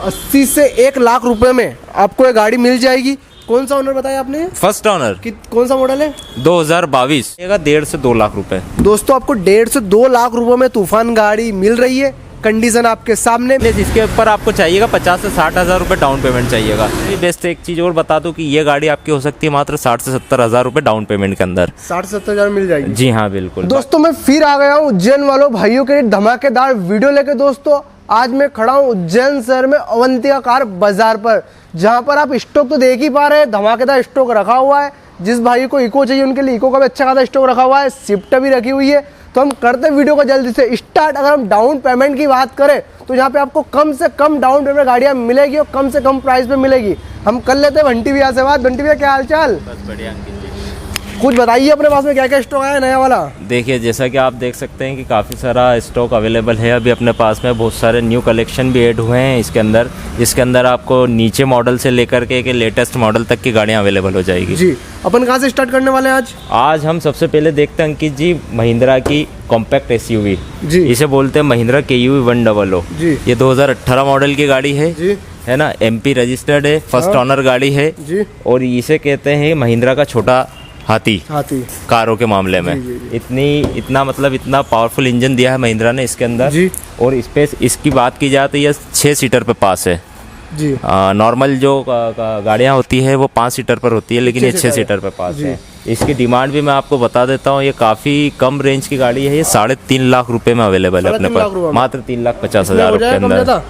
80 से 1 लाख रुपए में आपको ये गाड़ी मिल जाएगी। कौन सा ओनर बताया आपने? First owner. कौन सा मॉडल है? 2022। 1.5 से 2 लाख रुपए। दोस्तों आपको 1.5 से 2 लाख रुपए में तूफान गाड़ी मिल रही है। कंडीशन आपके सामने। जिसके ऊपर आपको चाहिएगा 50 से 60 हज़ार रुपए डाउन पेमेंट चाहिएगा। बेस्ट एक चीज़ और बता दूं कि ये गाड़ी आपकी हो सकती है मात्र 60 से 70 हज़ार रुपए डाउन पेमेंट के अंदर। 60 से 70 हज़ार मिल जाएगी। जी हाँ बिल्कुल। दोस्तों मैं फिर आ गया हूँ उज्जैन वालों भाइयों के लिए धमाकेदार वीडियो लेके। दोस्तों आज मैं खड़ा हूँ उज्जैन शहर में अवंतिका कार बाजार पर, जहाँ पर आप स्टॉक तो देख ही पा रहे हैं, धमाकेदार स्टॉक रखा हुआ है। जिस भाई को इको चाहिए उनके लिए इको का भी अच्छा खासा स्टॉक रखा हुआ है, स्विफ्ट भी रखी हुई है। तो हम करते हैं वीडियो को जल्दी से स्टार्ट। अगर हम डाउन पेमेंट की बात करें तो यहाँ पे आपको कम से कम डाउन पेमेंट गाड़ियाँ मिलेगी और कम से कम प्राइस पे मिलेगी। हम कर लेते हैं बंटी भैया से बात। बंटी भैया क्या हाल चाल? बस बढ़िया अंकित जी। कुछ बताइए अपने पास में क्या क्या स्टॉक आया नया वाला? देखिए जैसा कि आप देख सकते हैं कि काफ़ी सारा स्टॉक अवेलेबल है अभी अपने पास में। बहुत सारे न्यू कलेक्शन भी ऐड हुए हैं इसके अंदर, जिसके अंदर आपको नीचे मॉडल से लेकर के लेटेस्ट मॉडल तक की गाड़ियाँ अवेलेबल हो जाएगी। जी अपन कहाँ से स्टार्ट करने वाले हैं आज? आज हम सबसे पहले देखते हैं अंकित जी महिंद्रा की कॉम्पैक्ट एसयूवी। जी इसे बोलते हैं महिंद्रा KUV 100। जी ये 2018 मॉडल की गाड़ी है। जी है ना, MP रजिस्टर्ड है, फर्स्ट ऑनर गाड़ी है। जी और इसे कहते हैं महिंद्रा का छोटा हाथी कारों के मामले में। इतना पावरफुल इंजन दिया है महिंद्रा ने इसके अंदर जी। और स्पेस इसकी बात की जाए तो ये 6 सीटर पे पास है जी। नॉर्मल जो गाड़ियाँ होती है वो 5 सीटर पर होती है, लेकिन ये 6 सीटर पे पास है। इसकी डिमांड भी मैं आपको बता देता हूँ, ये काफ़ी कम रेंज की गाड़ी है। ये 3.5 लाख रुपए में अवेलेबल है अपने पास, मात्र 3,50,000 रुपए के अंदर।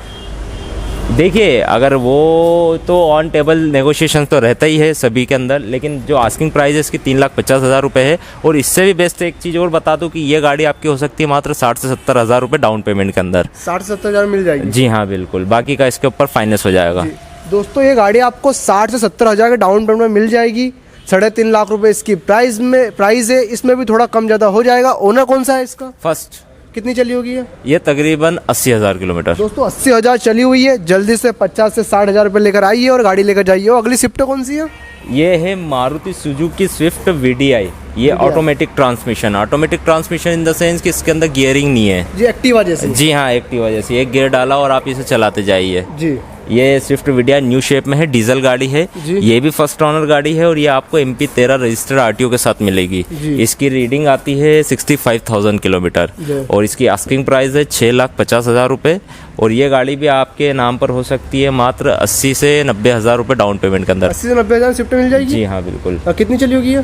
देखिए अगर वो तो ऑन टेबल नेगोशिएशन तो रहता ही है सभी के अंदर, लेकिन जो आस्किंग प्राइस है इसकी 3,50,000 रुपए है। और इससे भी बेस्ट एक चीज़ और बता दूं कि ये गाड़ी आपकी हो सकती है मात्र 60 से 70 हज़ार रुपए डाउन पेमेंट के अंदर। 60 से 70 हज़ार मिल जाएगी। जी हाँ बिल्कुल, बाकी का इसके ऊपर फाइनेंस हो जाएगा। दोस्तों ये गाड़ी आपको 60 से 70 हज़ार के डाउन पेमेंट में मिल जाएगी। 3.5 लाख रुपए इसकी प्राइस है। इसमें भी थोड़ा कम ज़्यादा हो जाएगा। ओनर कौन सा है इसका? फर्स्ट। कितनी चली होगी ये तकरीबन 80,000 किलोमीटर। दोस्तों 80,000 चली हुई है। जल्दी से 50 से 60 हज़ार रुपये लेकर आइए और गाड़ी लेकर जाइए। अगली स्विफ्ट कौन सी है? ये है मारुति सुजुकी स्विफ्ट VDI। ये automatic transmission in the sense कि इसके अंदर गियरिंग नहीं है जी। एक्टिवा जैसे? जी हाँ एक्टिवा जैसे, एक गियर डाला और आप इसे चलाते जाइए जी। ये स्विफ्ट VDI न्यू शेप में है, डीजल गाड़ी है। ये भी फर्स्ट ऑनर गाड़ी है और ये आपको MP 13 रजिस्टर्ड RTO के साथ मिलेगी। इसकी रीडिंग आती है 65,000 किलोमीटर और इसकी आस्किंग प्राइस है 6,50,000 रुपए। और ये गाड़ी भी आपके नाम पर हो सकती है मात्र 80 से 90 हज़ार रुपए डाउन पेमेंट के अंदर। 80 से 90 हज़ार स्विफ्ट मिल जाएगी? जी हाँ बिल्कुल। कितनी चली होगी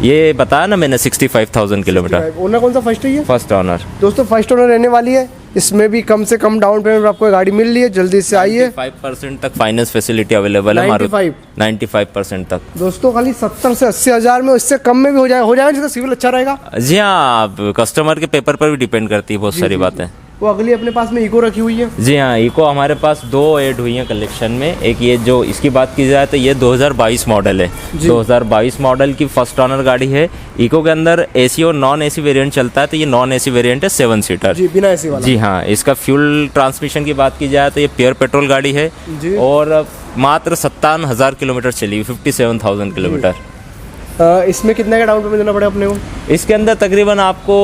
ये बताया ना मैंने, 65,000 किलोमीटर। ओनर कौन सा? फर्स्ट है ये? First owner. दोस्तों फर्स्ट ओनर रहने वाली है। इसमें भी कम से कम डाउन पेमेंट आपको गाड़ी मिल रही है। जल्दी से आइए। 95% तक फाइनेंस फैसिलिटी अवेलेबल है। 95% तक। दोस्तों खाली 70 से 80 हज़ार में, इससे कम में भी हो जाएगा जिसका सिविल अच्छा रहेगा। जी हाँ, कस्टमर के पेपर पर भी डिपेंड करती है बहुत सारी बातें। वो अगली अपने पास में इको रखी हुई है। जी हाँ, इको हमारे पास 2 ऐड हुई हैं कलेक्शन में। एक ये जो इसकी बात की जाए तो ये 2022 मॉडल है। 2022 मॉडल की फर्स्ट ऑनर गाड़ी है। इको के अंदर AC और नॉन AC वेरिएंट चलता है, तो ये नॉन AC वेरिएंट है 7 सीटर जी, बिना AC वाला। जी हाँ। इसका फ्यूल ट्रांसमिशन की बात की जाए तो ये प्योर पेट्रोल गाड़ी है और मात्र 57,000 किलोमीटर चली, 57,000 किलोमीटर। इसमें कितने का डाउन पेमेंट देना पड़ेगा अपने को? इसके अंदर तकरीबन आपको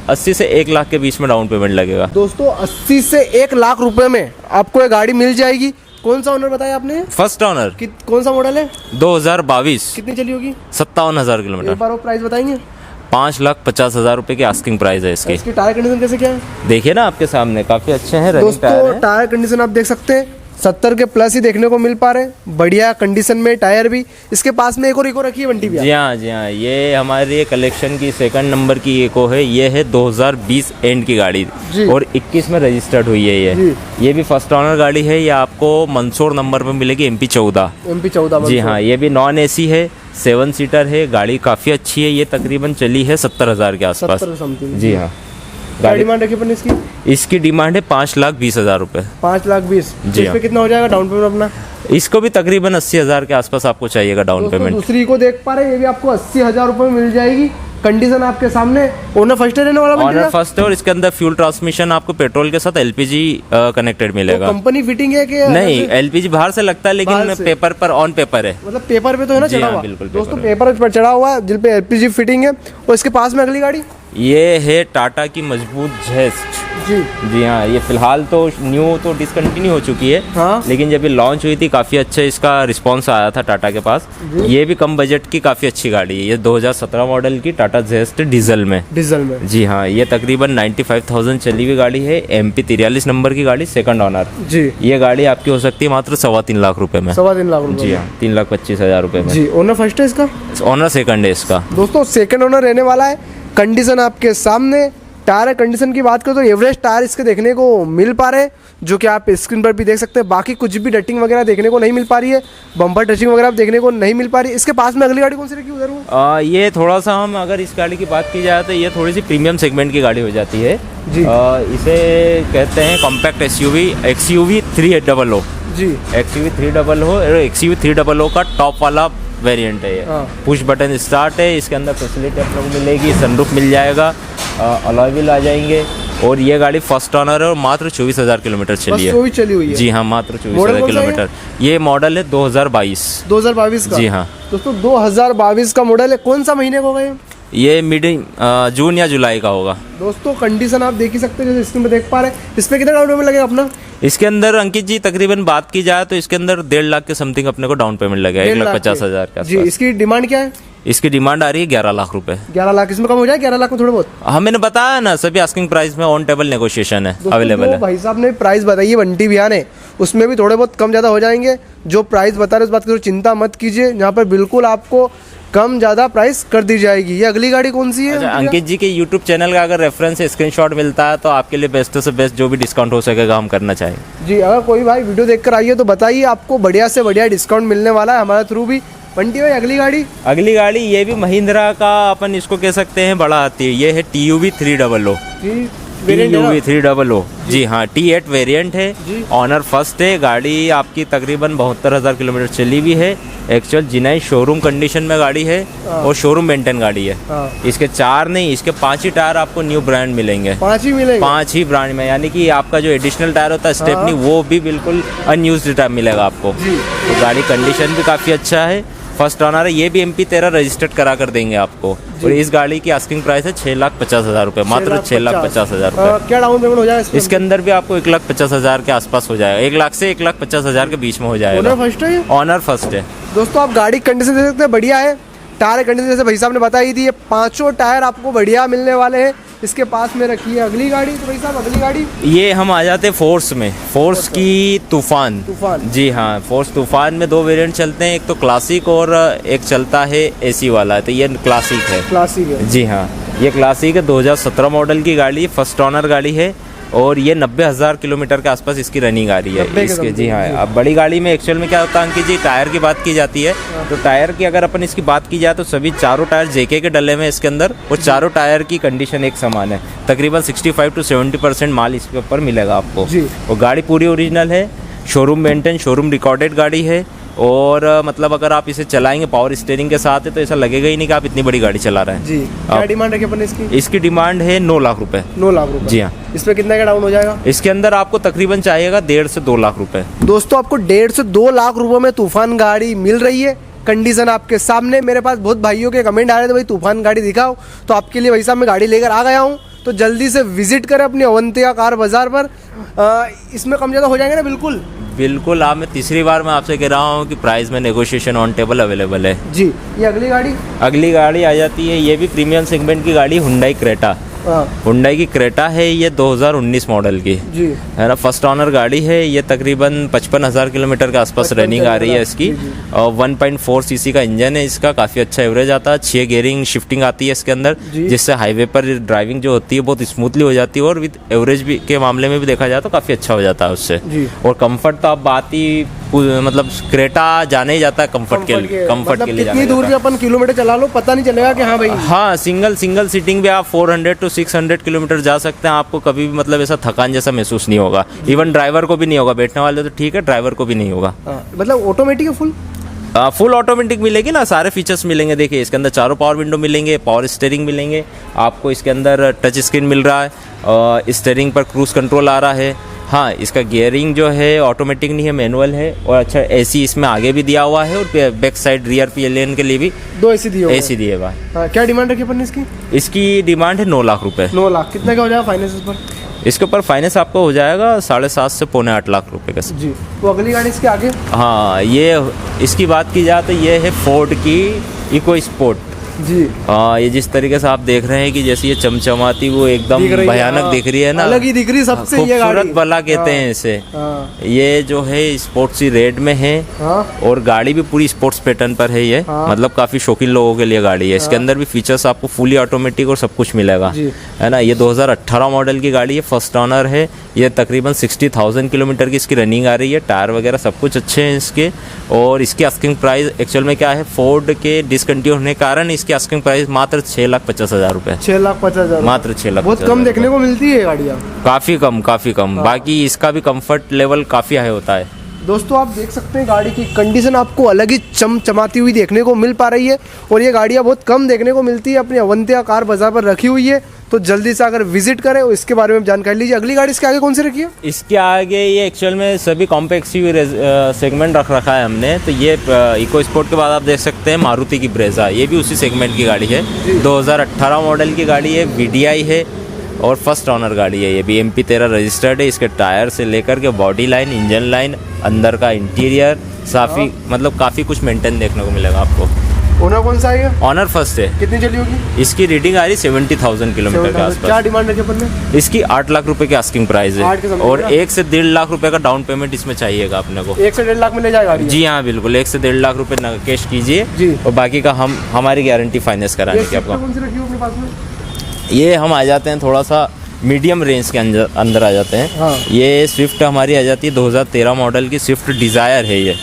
80 से 1 लाख के बीच में डाउन पेमेंट लगेगा। दोस्तों 80 से 1 लाख रुपए में आपको ये गाड़ी मिल जाएगी। कौन सा ओनर बताया आपने? First owner. कौन सा मॉडल है? 2022। कितनी चली होगी? 57,000 किलोमीटर। एक बार वो प्राइस बताएंगे? 5,50,000 रुपए की आस्किंग प्राइस है इसकी। इसकी टायर कंडीशन कैसे क्या है? देखिए ना आपके सामने, काफी अच्छे हैं। दोस्तों टायर कंडीशन आप देख सकते हैं 70 के प्लस ही देखने को मिल पा रहे हैं। बढ़िया कंडीशन में टायर भी। इसके पास में एक और इको रखी है बंटी भैया। जी हाँ ये हमारी कलेक्शन की 2nd नंबर की इको है। ये है 2020 एंड की गाड़ी और 21 में रजिस्टर्ड हुई है। ये भी फर्स्ट ऑनर गाड़ी है। ये आपको मंदसौर नंबर में मिलेगी, MP 14। जी हाँ, ये भी नॉन AC है, 7 सीटर है। गाड़ी काफ़ी अच्छी है। ये तकरीबन चली है 70 हज़ार के आसपास। जी हाँ। गाड़ी डिमांड रखी अपन इसकी डिमांड है 5,20,000 रुपए। 5,20,000। जी हाँ। कितना हो जाएगा डाउन पेमेंट अपना? इसको भी तकरीबन 80,000 के आसपास आपको चाहिएगा डाउन पेमेंट। दूसरी को देख पा रहे हैं, ये भी आपको 80,000 रुपए में मिल जाएगी। कंडीशन आपके सामने। ओनर फर्स्ट है रहने वाला? ओनर फर्स्ट है और इसके अंदर फ्यूल ट्रांसमिशन आपको पेट्रोल के साथ LPG कनेक्टेड मिलेगा। तो कंपनी फिटिंग है कि नहीं? LPG बाहर से लगता है, लेकिन पेपर पर ऑन पेपर है। मतलब पेपर पे तो है ना चढ़ा हुआ? बिल्कुल दोस्तों पेपर पर चढ़ा हुआ है, जिन पे LPG फिटिंग है। और इसके पास में अगली गाड़ी ये है टाटा की मजबूत जेस्ट। जी जी हाँ, ये फिलहाल तो न्यू तो डिसकंटिन्यू हो चुकी है। हाँ। लेकिन जब ये लॉन्च हुई थी काफ़ी अच्छा इसका रिस्पांस आया था टाटा के पास। ये भी कम बजट की काफ़ी अच्छी गाड़ी है। ये 2017 मॉडल की टाटा जेस्ट डीजल में। जी हाँ, ये तकरीबन 95,000 चली हुई गाड़ी है। MP 43 नंबर की गाड़ी, सेकंड ऑनर। जी ये गाड़ी आपकी हो सकती है मात्र 3.25 लाख रुपए में। 3.25 लाख रुपए। जी हाँ, 3,25,000 रुपए में। जी ओनर फर्स्ट है इसका, ऑनर सेकंड है इसका। दोस्तों सेकंड ओनर रहने वाला है। कंडीशन आपके सामने। टायर कंडीशन की बात करो तो एवरेज टायर इसके देखने को मिल पा रहे हैं, जो कि आप स्क्रीन पर भी देख सकते हैं। बाकी कुछ भी डटिंग वगैरह देखने को नहीं मिल पा रही है, बम्पर टचिंग वगैरह देखने को नहीं मिल पा रही है। इसके पास में अगली गाड़ी कौन सी रखी उधर वो? ये थोड़ा सा हम अगर इस गाड़ी की बात की जाए तो ये थोड़ी सी प्रीमियम सेगमेंट की गाड़ी हो जाती है जी। इसे कहते हैं कॉम्पैक्ट SUV XUV 300। जी XUV 300 और XUV 300 का टॉप वाला वेरिएंट है ये। हाँ। पुश बटन स्टार्ट है। इसके अंदर फैसिलिटी अपने को मिलेगी, सनरूफ मिल जाएगा, अलॉय व्हील आ जाएंगे। और ये गाड़ी फर्स्ट ऑनर है और मात्र 24,000 किलोमीटर चली है। चली हुई है। जी हाँ, मात्र मॉडल 24,000 कौन सा है? किलोमीटर। ये मॉडल है 2022 का। जी हाँ दोस्तों 2022 का मॉडल है। कौन सा महीने का होगा ये मिड जून या जुलाई का होगा। दोस्तों कंडीशन आप देख ही सकते हैं, जैसे स्क्रीन पे देख पा रहे हैं। इस पे कितना डाउन पेमेंट लगेगा अपना? इसके अंदर अंकित जी तकरीबन बात की जाए तो इसके अंदर 1.5 लाख के समथिंग अपने को डाउन पेमेंट लगेगा, 1,50,000 के जी। आसपास। इसकी डिमांड क्या है? इसकी डिमांड आ रही है 11 लाख रुपए। 11 लाख। इसमें कम हो जाए 11 लाख में थोड़ा बहुत? हाँ, मैंने बताया ना, सभी आस्किंग प्राइस में ऑन टेबल नेगोशिएशन है, अवेलेबल है। भाई साहब ने प्राइस बताई है बंटी भैया ने, उसमें भी थोड़े बहुत कम ज़्यादा हो जाएंगे। जो प्राइस बता रहे उस बात की चिंता मत कीजिए, यहाँ पर बिल्कुल आपको कम ज़्यादा प्राइस कर दी जाएगी। ये अगली गाड़ी कौन सी है? अच्छा, अंकित जी के YouTube चैनल का अगर रेफरेंस स्क्रीनशॉट मिलता है तो आपके लिए बेस्ट से बेस्ट जो भी डिस्काउंट हो सकेगा हम करना चाहेंगे। जी अगर कोई भाई वीडियो देखकर आइए तो बताइए, आपको बढ़िया से बढ़िया डिस्काउंट मिलने वाला है हमारे थ्रू भी। बंटी भाई अगली गाड़ी ये भी महिंद्रा का अपन इसको कह सकते हैं बड़ा हाथी है। ये है TUV 300। TUV 300 जी हाँ, T8 वेरिएंट है। ऑनर फर्स्ट है। गाड़ी आपकी तकरीबन 72,000 किलोमीटर चली हुई है। एक्चुअल जिनाई शोरूम कंडीशन में गाड़ी है और शोरूम मेंटेन गाड़ी है। इसके 4 नहीं, इसके 5 ही टायर आपको न्यू ब्रांड मिलेंगे। 5 ही ब्रांड में, यानी कि आपका जो एडिशनल टायर होता है स्टेपनी, वो भी बिल्कुल अनयूज्ड टायर मिलेगा आपको। तो गाड़ी कंडीशन भी काफ़ी अच्छा है। फर्स्ट ऑनर है। ये भी MP 13 रजिस्टर्ड करा कर देंगे आपको। और इस गाड़ी की आस्किंग प्राइस है 6,50,000 रुपए, मात्र 6,50,000 रुपए। क्या डाउन पेमेंट हो जाएगा इसके अंदर भी आपको 1,50,000 के आसपास हो जाएगा। 1 लाख से 1,50,000 के बीच में हो जाएगा। ऑनर फर्स्ट है। दोस्तों आप गाड़ी कंडीशन देख सकते हैं, बढ़िया है। टायर कंडीशन जैसे भाई साहब ने बताई थी, ये 5 टायर आपको बढ़िया मिलने वाले हैं। इसके पास में रखी है अगली गाड़ी। तो भाई साहब अगली गाड़ी ये हम आ जाते हैं फोर्स में। फोर्स की तूफान। जी हाँ, फोर्स तूफान में 2 वेरिएंट चलते हैं, एक तो क्लासिक और एक चलता है AC वाला। तो ये क्लासिक है। जी हाँ, ये क्लासिक है। 2017 मॉडल की गाड़ी, फर्स्ट ऑनर गाड़ी है और ये 90,000 किलोमीटर के आसपास इसकी रनिंग आ रही है इसके। जी हाँ, अब बड़ी गाड़ी में एक्चुअल में क्या होता है अंकित जी, टायर की बात की जाती है। तो टायर की अगर अपन इसकी बात की जाए तो सभी चारों टायर JK के डले में इसके अंदर, और चारों टायर की कंडीशन एक समान है। तकरीबन 65 to 70% माल इसके ऊपर मिलेगा आपको। और गाड़ी पूरी ओरिजिनल है, शोरूम मेंटेन, शोरूम रिकॉर्डेड गाड़ी है। और मतलब अगर आप इसे चलाएंगे पावर स्टीयरिंग के साथ है तो ऐसा लगेगा ही नहीं कि आप इतनी बड़ी गाड़ी चला रहे हैं। जी क्या डिमांड रखी अपन इसकी? इसकी डिमांड है 9 लाख रुपए। 9 लाख रुपए। जी हाँ। इस पे कितना का डाउन हो जाएगा? इसके अंदर आपको तकरीबन चाहिएगा 1.5 से 2 लाख रुपए। दोस्तों आपको 1.5 से 2 लाख रुपए में तूफान गाड़ी मिल रही है। कंडीशन आपके सामने। मेरे पास बहुत भाइयों के कमेंट आ रहे थे भाई तूफान गाड़ी दिखाओ, तो आपके लिए भाई साहब मैं गाड़ी लेकर आ गया हूँ। तो जल्दी से विजिट करें अपनी अवंतिका कार बाजार पर। इसमें कम ज़्यादा हो जाएंगे ना? बिल्कुल। आप मैं तीसरी बार मैं आपसे कह रहा हूँ कि प्राइस में नेगोशिएशन ऑन टेबल अवेलेबल है। जी। ये अगली गाड़ी आ जाती है। ये भी प्रीमियम सेगमेंट की गाड़ी, हुंडई क्रेटा। हुंडई की क्रेटा है। ये 2019 मॉडल की जी है ना, फर्स्ट ऑनर गाड़ी है। ये तकरीबन 55,000 किलोमीटर के आसपास रनिंग आ रही है इसकी। और 1.4 सीसी का इंजन है इसका, काफ़ी अच्छा एवरेज आता है। 6 गियरिंग शिफ्टिंग आती है इसके अंदर, जिससे हाईवे पर ड्राइविंग जो होती है बहुत स्मूथली हो जाती है। और विद एवरेज भी के मामले में भी देखा जाए तो काफ़ी अच्छा हो जाता है उससे। और कंफर्ट तो आप बात ही, मतलब क्रेटा जाने ही जाता है कंफर्ट के लिए। कितनी दूर भी अपन किलोमीटर चला लो पता नहीं चलेगा कि हाँ भाई। हाँ, सिंगल सीटिंग भी आप 400 to 600 किलोमीटर जा सकते हैं। आपको कभी भी मतलब ऐसा थकान जैसा महसूस नहीं होगा। इवन ड्राइवर को भी नहीं होगा, बैठने वाले तो ठीक है, ड्राइवर को भी नहीं होगा। मतलब ऑटोमेटिक है फुल ऑटोमेटिक मिलेगी ना, सारे फीचर्स मिलेंगे। देखिए इसके अंदर चारों पावर विंडो मिलेंगे, पावर स्टीयरिंग मिलेंगे आपको। इसके अंदर टच स्क्रीन मिल रहा है, स्टीयरिंग पर क्रूज कंट्रोल आ रहा है। हाँ, इसका गियरिंग जो है ऑटोमेटिक नहीं है, मैनुअल है। और अच्छा AC इसमें आगे भी दिया हुआ है और बैक साइड रियर PLN के लिए भी 2 AC दिए हुआ है। क्या डिमांड रखी अपन इसकी? इसकी डिमांड है 9 लाख रुपए। 9 लाख। कितना का हो जाएगा फाइनेंस पर? इसके ऊपर फाइनेंस आपको हो जाएगा 7.5 से पौने 8 लाख रुपए का। जी। वो अगली गाड़ी इसके आगे? हाँ, ये इसकी बात की जाए तो ये है फोर्ड की इको स्पोर्ट। जी। हाँ, ये जिस तरीके से आप देख रहे हैं कि जैसे ये चमचमाती वो एकदम भयानक दिख रही है ना, अलग ही दिख रही है सबसे ये गाड़ी। खूबसूरत बला कहते हैं इसे। ये जो है स्पोर्ट्स रेड में है और गाड़ी भी पूरी स्पोर्ट्स पैटर्न पर है ये। मतलब काफी शौकीन लोगों के लिए गाड़ी है। इसके अंदर भी फीचर्स आपको फुली ऑटोमेटिक और सब कुछ मिलेगा, है ना। ये 2018 मॉडल की गाड़ी है, फर्स्ट ओनर है। ये तकरीबन 60,000 किलोमीटर की इसकी रनिंग आ रही है। टायर वगैरह सब कुछ अच्छे हैं इसके। और इसकी आस्किंग प्राइस एक्चुअल में क्या है, फोर्ड के डिसकंटिन्यू होने के कारण इसकी आस्किंग प्राइस मात्र 6,50,000 रुपए। 6,50,000 मात्र 6,50,000। बहुत कम देखने को मिलती है ये गाड़ियाँ। काफी कम। बाकी इसका भी कंफर्ट लेवल काफी हाई होता है। दोस्तों आप देख सकते हैं गाड़ी की कंडीशन आपको अलग ही चमचमाती हुई देखने को मिल पा रही है। और ये गाड़ियाँ बहुत कम देखने को मिलती है, अपनी अवंतिया कार बाजार पर रखी हुई है। तो जल्दी से अगर विजिट करें और इसके बारे में जानकारी लीजिए। अगली गाड़ी इसके आगे कौन सी रखी है? इसके आगे ये एक्चुअल में सभी कॉम्पैक्ट सेगमेंट रखा है हमने। तो ये इको स्पोर्ट के बाद आप देख सकते हैं मारुति की ब्रेजा, ये भी उसी सेगमेंट की गाड़ी है। 2018 मॉडल की गाड़ी है, VDI है और फर्स्ट ओनर गाड़ी है। ये भी MP13 रजिस्टर्ड है। इसके टायर से लेकर के बॉडी लाइन, इंजन लाइन, अंदर का इंटीरियर काफ़ी कुछ मेंटेन देखने को मिलेगा आपको। ओनर कौन सा है? ऑनर फर्स्ट है। कितनी चली होगी? इसकी रीडिंग आ रही 70,000 किलोमीटर के आसपास। क्या डिमांड रखी अपन ने? इसकी 8 लाख रुपए की आस्किंग प्राइस है और 1 से 1.5 लाख रुपए का डाउन पेमेंट इसमें चाहिएगा अपने को। 1 से 1.5 लाख में ले जाएगा? जी हाँ, बिल्कुल 1 से 1.5 लाख रुपए कैश कीजिए और बाकी का हमारी गारंटी फाइनेंस कराने की आपको। कौन सी रखी हो अपने पास में? ये हम आ जाते हैं थोड़ा सा मीडियम रेंज के अंदर आ जाते हैं। हाँ। ये स्विफ्ट हमारी आ जाती है 2013 मॉडल की स्विफ्ट डिज़ायर है। ये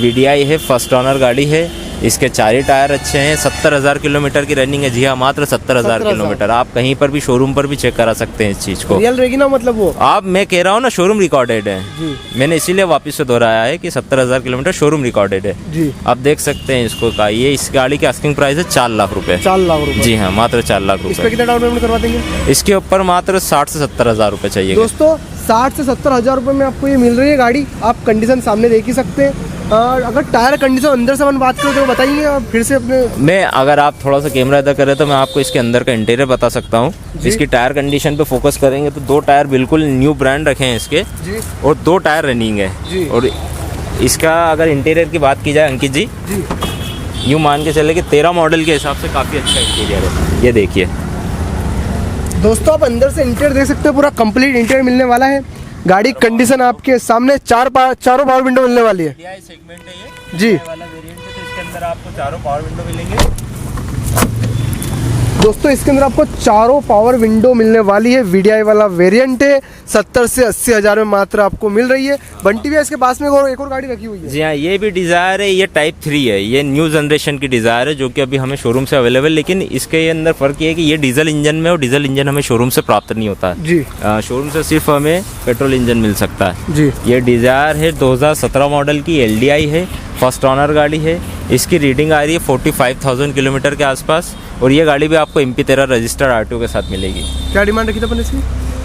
VDI है, फर्स्ट ओनर गाड़ी है। इसके 4 टायर अच्छे हैं। 70,000 किलोमीटर की रनिंग है। जी हाँ, मात्र 70,000 किलोमीटर। आप कहीं पर भी शोरूम पर भी चेक करा सकते हैं इस चीज़ को। रियल रहेगी ना, मतलब वो आप, मैं कह रहा हूँ ना, शोरूम रिकॉर्डेड है। मैंने इसीलिए वापस से दोहराया है कि 70,000 किलोमीटर शोरूम रिकॉर्डेड है। जी। आप देख सकते हैं इसको का। ये इस गाड़ी की आस्किंग प्राइस है 4 लाख रुपए। 4 लाख रुपए? जी हाँ, मात्र 4 लाख रुपए। इस पे कितना डाउन पेमेंट करवा देंगे? इसके ऊपर मात्र 60 से 70,000 रुपए चाहिए। दोस्तों 60 से 70,000 रुपए में आपको ये मिल रही है गाड़ी। आप कंडीशन सामने देख ही सकते हैं। अगर टायर कंडीशन अंदर से अपन बात करें तो बताइए आप फिर से अपने। मैं, अगर आप थोड़ा सा कैमरा इधर करें तो मैं आपको इसके अंदर का इंटीरियर बता सकता हूँ। इसकी टायर कंडीशन पे फोकस करेंगे तो 2 टायर बिल्कुल न्यू ब्रांड रखे हैं इसके जी। और 2 टायर रनिंग है जी। और इसका अगर इंटीरियर की बात की जाए अंकित जी, यूँ मान के चले कि 13 मॉडल के हिसाब से काफ़ी अच्छा इंटीरियर है। ये देखिए दोस्तों, आप अंदर से इंटीरियर देख सकते हैं, पूरा कंप्लीट इंटीरियर मिलने वाला है। गाड़ी कंडीशन आपके सामने चारों पावर विंडो मिलने वाली है। सेगमेंट है ये जी। वाला वेरिएंट है, तो इसके अंदर आपको 4 पावर विंडो मिलेंगे। दोस्तों इसके अंदर आपको 4 पावर विंडो मिलने वाली है। VDI वाला वेरिएंट है। 70 से 80 हज़ार में मात्र आपको मिल रही है। बंटी भैया इसके पास में एक और गाड़ी रखी हुई है। जी हाँ, ये भी डिज़ायर है। ये टाइप 3 है। ये न्यू जनरेशन की डिज़ायर है जो कि अभी हमें शोरूम से अवेलेबल, लेकिन इसके अंदर फ़र्क ये है कि ये डीजल इंजन में, और डीजल इंजन हमें शोरूम से प्राप्त नहीं होता है जी। शोरूम से सिर्फ हमें पेट्रोल इंजन मिल सकता है जी। ये डिज़ायर है 2017 मॉडल की, LDI है, फर्स्ट ओनर गाड़ी है। इसकी रीडिंग आ रही है 45,000 किलोमीटर के आसपास और ये गाड़ी भी आपको MP13 रजिस्टर्ड RTO के साथ मिलेगी। क्या डिमांड रखी था अपन इसकी?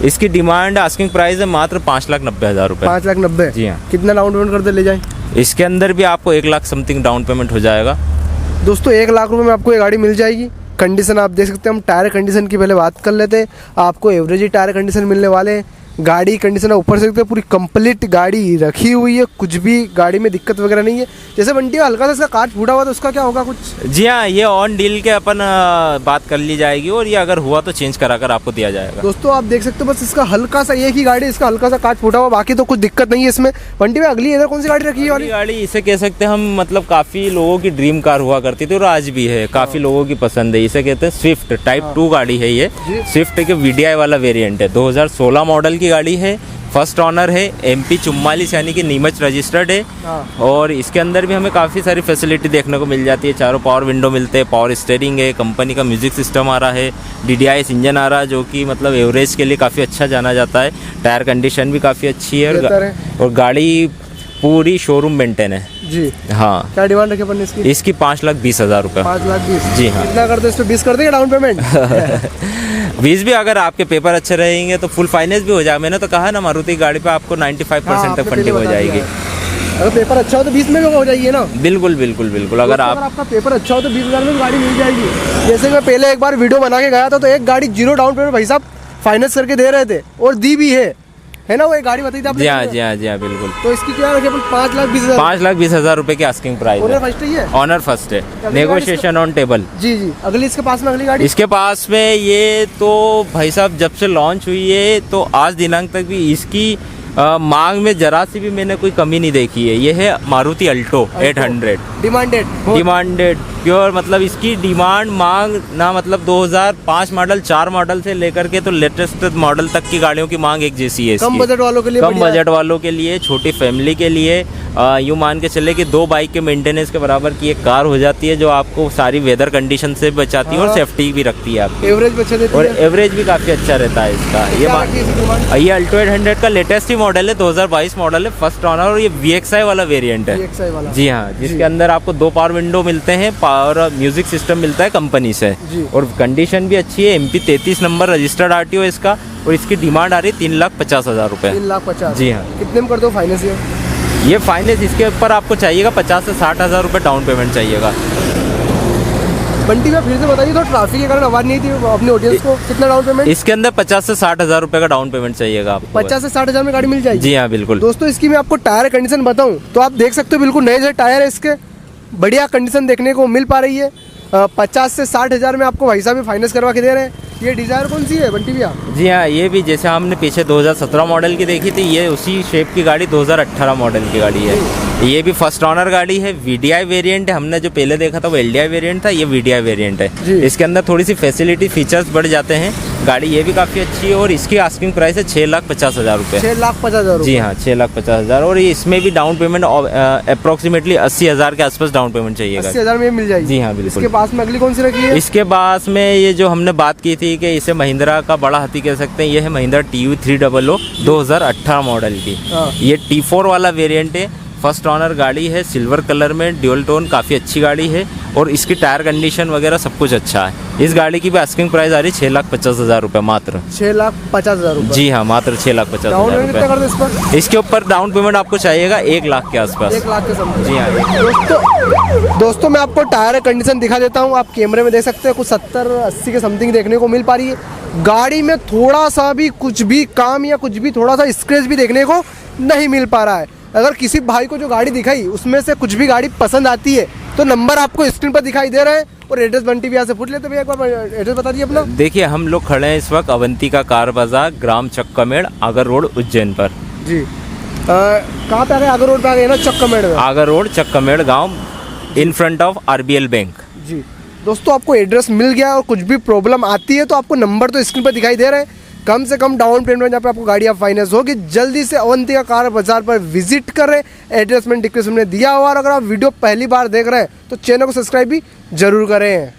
इसकी डिमांड आस्किंग प्राइस है मात्र 5,90,000 रुपये। 5,90,000? जी हाँ। कितना डाउन पेमेंट करते ले जाएं? इसके अंदर भी आपको 1 लाख समथिंग डाउन पेमेंट हो जाएगा। दोस्तों 1 लाख रुपए में आपको ये गाड़ी मिल जाएगी। कंडीशन आप देख सकते हैं। हम टायर कंडीशन की पहले बात कर लेते हैं। आपको एवरेज ही टायर कंडीशन मिलने वाले हैं। गाड़ी कंडीशन ऊपर से देखते हैं, पूरी कंप्लीट गाड़ी रखी हुई है। कुछ भी गाड़ी में दिक्कत वगैरह नहीं है। जैसे बंटी हल्का सा इसका कांच फूटा हुआ तो उसका क्या होगा कुछ? जी हाँ, ये ऑन डील के अपन बात कर ली जाएगी और ये अगर हुआ तो चेंज करा कर आपको दिया जाएगा। दोस्तों आप देख सकते हो, बस इसका हल्का सा, एक ही गाड़ी इसका हल्का सा कांच फूटा हुआ, बाकी तो कुछ दिक्कत नहीं है इसमें। बंटी भाई अगली इधर कौन सी गाड़ी रखी है? गाड़ी इसे कह सकते हैं हम, मतलब काफी लोगों की ड्रीम कार हुआ करती थी और आज भी है, काफी लोगों की पसंद है। इसे कहते हैं स्विफ्ट टाइप 2 गाड़ी है। ये स्विफ्ट के VDI वाला वेरिएंट है। 2016 मॉडल की गाड़ी है, फर्स्ट ओनर है, MP44 यानी कि नीमच रजिस्टर्ड है। और इसके अंदर भी हमें काफ़ी सारी फैसिलिटी देखने को मिल जाती है। 4 पावर विंडो मिलते हैं, पावर स्टीयरिंग है, कंपनी का म्यूजिक सिस्टम आ रहा है, DDIS इंजन आ रहा है जो कि मतलब एवरेज के लिए काफ़ी अच्छा जाना जाता है। टायर कंडीशन भी काफ़ी अच्छी है और गाड़ी पूरी शोरूम मेंटेन है जी। हाँ। क्या डिमांड रखी अपन इसकी? इसकी 5,20,000 रुपये। 5,20,000? जी हाँ। कितना करते? इस पे 20 कर देंगे डाउन पेमेंट? 20 भी अगर आपके पेपर अच्छे रहेंगे तो फुल फाइनेंस भी हो जाएगा। मैंने तो कहा ना, मारुति गाड़ी पे आपको 95% तक फंडिंग हो जाएगी। अगर पेपर अच्छा हो तो 20 में भी हो जाएगी ना? बिल्कुल बिल्कुल बिल्कुल। अगर आपका पेपर अच्छा हो तो 20,000 में गाड़ी मिल जाएगी। जैसे मैं पहले एक बार वीडियो बना के गया था तो एक गाड़ी 0 डाउन पेमेंट भाई साहब फाइनेंस करके दे रहे थे और दी भी है ना? वो एक गाड़ी बताई थी आपने। जी हाँ, जी हाँ, जी हाँ, बिल्कुल। तो इसकी क्या रखी अपन? 5,20,000। 5,20,000 रुपए की आस्किंग प्राइस ओनर है। फर्स्ट ही है? ऑनर फर्स्ट है, गाड़ी नेगोशिएशन ऑन टेबल। जी जी। अगली इसके पास में अगली गाड़ी? इसके पास में ये तो भाई साहब जब से लॉन्च हुई है तो आज दिनांक तक भी इसकी मांग में जरा सी भी मैंने कोई कमी नहीं देखी है। ये है मारुति अल्टो 800। डिमांडेड प्योर, मतलब इसकी डिमांड मांग ना, मतलब 2005 मॉडल 4 मॉडल से लेकर के तो लेटेस्ट मॉडल तक की गाड़ियों की मांग एक जैसी है। कम बजट वालों के लिए, कम बजट वालों के लिए, छोटी फैमिली के लिए यूँ मान के चले कि 2 बाइक के मेंटेनेंस के बराबर की एक कार हो जाती है, जो आपको सारी वेदर कंडीशन से बचाती है और सेफ्टी भी रखती है आपकी। एवरेज भी अच्छा देती और है। एवरेज भी काफ़ी अच्छा रहता है इसका। ये अल्टो 800 का लेटेस्ट ही मॉडल है, 2022 मॉडल है, फर्स्ट ऑनर, और ये VXI वाला वेरिएंट है। VXI वाला। जी हाँ, जिसके अंदर आपको 2 पावर विंडो मिलते हैं और म्यूजिक सिस्टम मिलता है कंपनी से, और कंडीशन भी अच्छी है। MP 33 नंबर रजिस्टर्ड RTO इसका, और इसकी डिमांड आ रही है 3,50,000 रुपये। 3,50,000। जी हाँ। कितने में कर दो फाइनेंस? ये फाइनेंस इसके ऊपर आपको चाहिएगा 50 से 60,000 रुपये डाउन पेमेंट चाहिएगा। बंटी में फिर से बताइए, तो ट्रैफिक के कारण आवाज नहीं थी अपने ऑडियंस को। कितना डाउन पेमेंट? इसके अंदर 50 से 60,000 रुपये का डाउन पेमेंट चाहिएगा आपको। 50 से 60,000 में गाड़ी मिल जाएगी? जी हाँ, बिल्कुल। दोस्तों इसकी मैं आपको टायर कंडीशन बताऊं तो आप देख सकते हो, बिल्कुल नए नए टायर है इसके, बढ़िया कंडीशन देखने को मिल पा रही है। 50 से 60,000 में आपको भाई साहब भी फाइनेंस करवा के दे रहे हैं। ये डिजायर कौन सी है बंटी भैया? जी हाँ, ये भी जैसे हमने पीछे 2017 मॉडल की देखी थी, ये उसी शेप की गाड़ी 2018 मॉडल की गाड़ी है। ये भी फर्स्ट ऑनर गाड़ी है, VDI वेरिएंट है। हमने जो पहले देखा था वो LDI वेरिएंट था, ये VDI वेरिएंट है। इसके अंदर थोड़ी सी फैसिलिटी फीचर्स बढ़ जाते हैं। गाड़ी ये भी काफ़ी अच्छी है, और इसकी आस्किंग प्राइस है 6,50,000 रुपये। 6,50,000? जी हाँ, 6,50,000। और इसमें भी डाउन पेमेंट अप्रोक्सीमेटली 80,000 के आसपास डाउन पेमेंट चाहिएगा। 80,000 में मिल जाएगी? जी हाँ, बिल्कुल। इसके पास में अगली कौन सी रखी है? इसके पास में ये जो हमने बात की थी कि इसे महिंद्रा का बड़ा हाथी कह सकते हैं, ये है महिंद्रा TU 300 2018 मॉडल की। ये T4 वाला वेरिएंट है, फर्स्ट ऑनर गाड़ी है, सिल्वर कलर में, ड्यूल टोन, काफ़ी अच्छी गाड़ी है, और इसकी टायर कंडीशन वगैरह सब कुछ अच्छा है। इस गाड़ी की भी आस्किंग प्राइस आ रही है 6,50,000 रुपये मात्र। 6,50,000 रुपये? जी हाँ, मात्र 6,50,000 रुपये। इसके ऊपर डाउन पेमेंट आपको चाहिएगा 1 लाख के आसपास। 1 लाख के समथिंग? जी हाँ। दोस्तों मैं आपको टायर कंडीशन दिखा देता हूँ, आप कैमरे में देख सकते हैं, कुछ 70-80 के समथिंग देखने को मिल पा रही है। गाड़ी में थोड़ा सा भी कुछ भी काम या कुछ भी थोड़ा सा स्क्रैच भी देखने को नहीं मिल पा रहा है। अगर किसी भाई को जो गाड़ी दिखाई उसमें से कुछ भी गाड़ी पसंद आती है तो नंबर आपको स्क्रीन पर दिखाई दे रहा है, और एड्रेस बंटी भैया से पूछ लेते भैया, एक बार एड्रेस बता दीजिए अपना। देखिए, हम लोग खड़े हैं इस वक्त अवंतिका कार बाजार, ग्राम चक्कामेड़, आगर रोड, उज्जैन पर। जी। कहाँ पे आ गए? आगर रोड पे आ गए ना, चक्कामेड़ में? आगर रोड, चक्कामेड़ गांव, in front of RBL bank. जी दोस्तों, आपको एड्रेस मिल गया, और कुछ भी प्रॉब्लम आती है तो आपको नंबर तो स्क्रीन पर दिखाई दे रहे हैं। कम से कम डाउन पेमेंट जहाँ पे आपको गाड़ी फाइनेंस होगी, जल्दी से अवंतिका कार बाजार पर विजिट करें। एड्रेस मैंने डिस्क्रिप्शन में दिया हुआ, और अगर आप वीडियो पहली बार देख रहे हैं तो चैनल को सब्सक्राइब भी जरूर करें।